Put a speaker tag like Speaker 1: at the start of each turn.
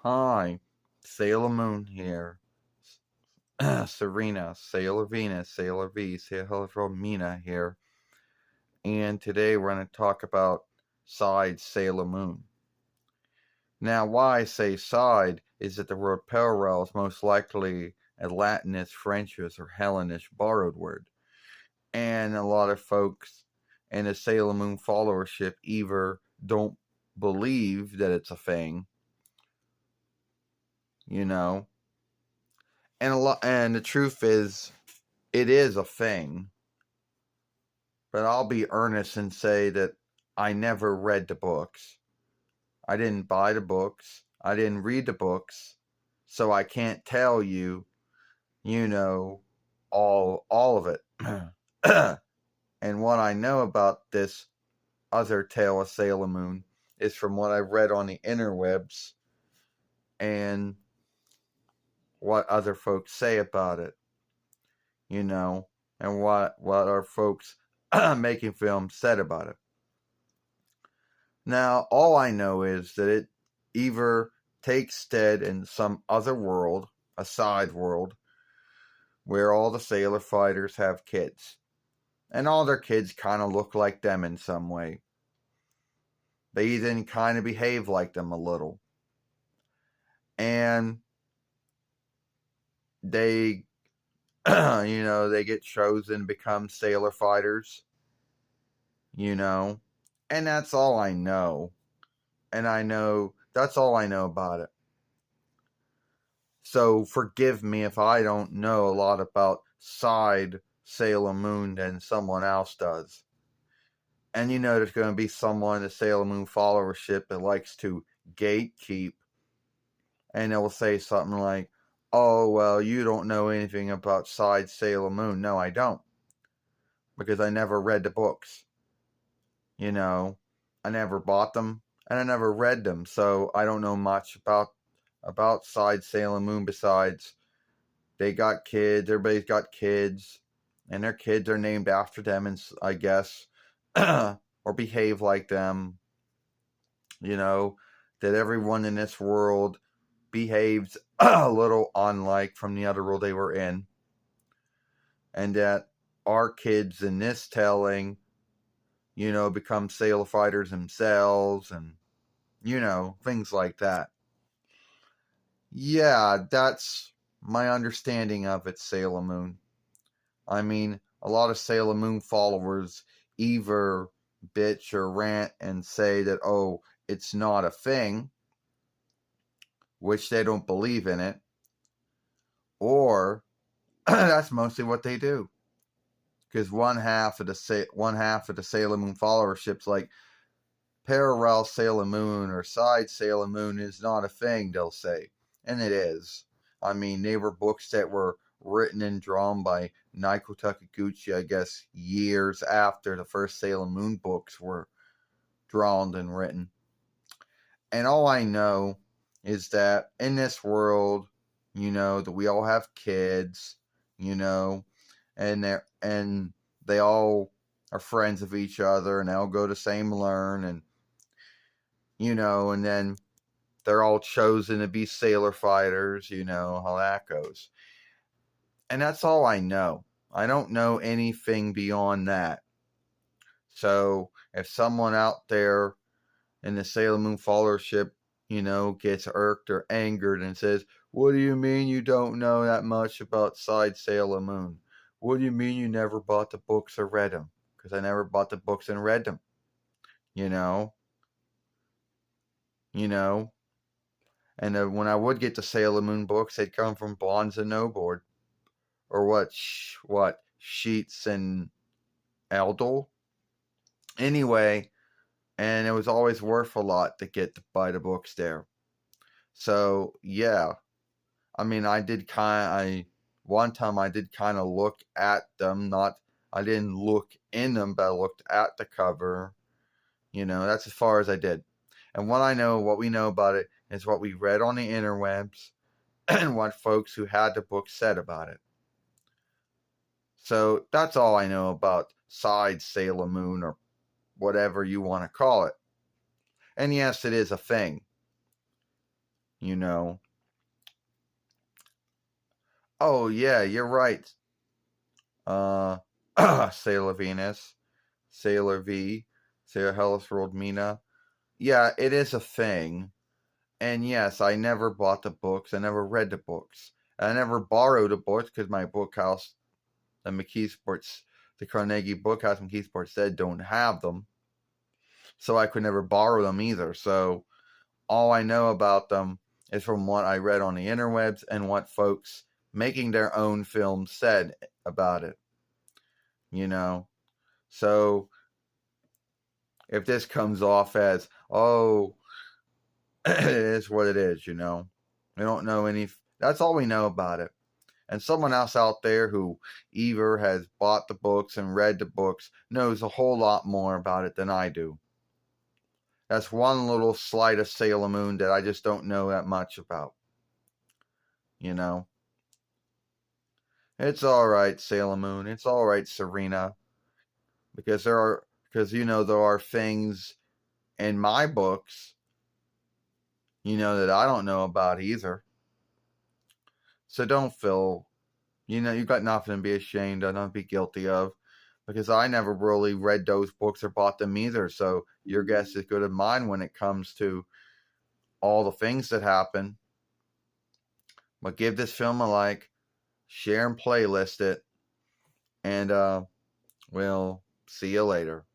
Speaker 1: Hi, Sailor Moon here. Serena, Sailor Venus, Sailor V, Sailor Mina here. And today we're going to talk about Side Sailor Moon. Now, why I say side is that the word parallel is most likely a Latinist, Frenchish, or Hellenish borrowed word. And a lot of folks in the Sailor Moon followership either don't believe that it's a thing, you know, and the truth is it is a thing, but I'll be earnest and say that I never read the books. I didn't buy the books. I didn't read the books. So I can't tell you, you know, all of it. And what I know about this other tale of Sailor Moon is from what I've read on the interwebs and what other folks say about it, you know, and what our folks making films said about it. Now, all I know is that it either takes stead in some other world, a side world, where all the sailor fighters have kids. And all their kids kind of look like them in some way. They even kind of behave like them a little. And they, they get chosen to become sailor fighters, And that's all I know. And that's all I know about it. So forgive me if I don't know a lot about side Sailor Moon than someone else does. And there's going to be someone in the Sailor Moon followership that likes to gatekeep. And they'll say something like, oh, well, you don't know anything about side Sailor Moon. No, I don't. Because I never read the books. I never bought them. And I never read them. So I don't know much about side Sailor Moon besides they got kids, everybody's got kids, and their kids are named after them, and I guess, or behave like them, that everyone in this world behaves a little unlike from the other world they were in, and that our kids in this telling, become sailor fighters themselves, and, things like that. Yeah, that's my understanding of it, Sailor Moon. I mean, a lot of Sailor Moon followers either bitch or rant and say that, oh, it's not a thing, which they don't believe in it, or that's mostly what they do. Because one half of the Sailor Moon followership's like, parallel Sailor Moon or side Sailor Moon is not a thing, they'll say. And it is. I mean, they were books that were written and drawn by Naiko Takiguchi, I guess, years after the first Sailor Moon books were drawn and written. And all I know is that in this world, that we all have kids, and they all are friends of each other and they all go to same learn and and then they're all chosen to be sailor fighters, how that goes. And that's all I know. I don't know anything beyond that. So if someone out there in the Sailor Moon followership, gets irked or angered and says, what do you mean you don't know that much about side Sailor Moon? What do you mean you never bought the books or read them? Because I never bought the books and read them. You know? And when I would get the Sailor Moon books, they'd come from Bonds and Noboard. Or what? Sheets and Eldol? Anyway, and it was always worth a lot to buy the books there. So, yeah. I mean, one time I did kind of look at them, I didn't look in them, but I looked at the cover. That's as far as I did. And what we know about it is what we read on the interwebs and what folks who had the book said about it. So that's all I know about side Sailor Moon or whatever you want to call it. And yes, it is a thing. you know. Oh, yeah, you're right. Uh, Sailor Venus, Sailor V, Sailor Hellas World Mina. Yeah, it is a thing. And yes, I never bought the books. I never read the books. I never borrowed the books because my book house, the McKeesports, the Carnegie Bookhouse McKeesport said don't have them. So I could never borrow them either. So all I know about them is from what I read on the interwebs and what folks making their own films said about it, you know. So if this comes off as, oh, it is what it is, you know. We don't know any, that's all we know about it. And someone else out there who either has bought the books and read the books knows a whole lot more about it than I do. That's one little slight of Sailor Moon that I just don't know that much about, you know. It's all right, Sailor Moon. It's all right, Serena, because there are things in my books, that I don't know about either. So don't feel, you've got nothing to be ashamed of, not be guilty of, because I never really read those books or bought them either. So your guess is good as mine when it comes to all the things that happen. But give this film a like, share and playlist it, and we'll see you later.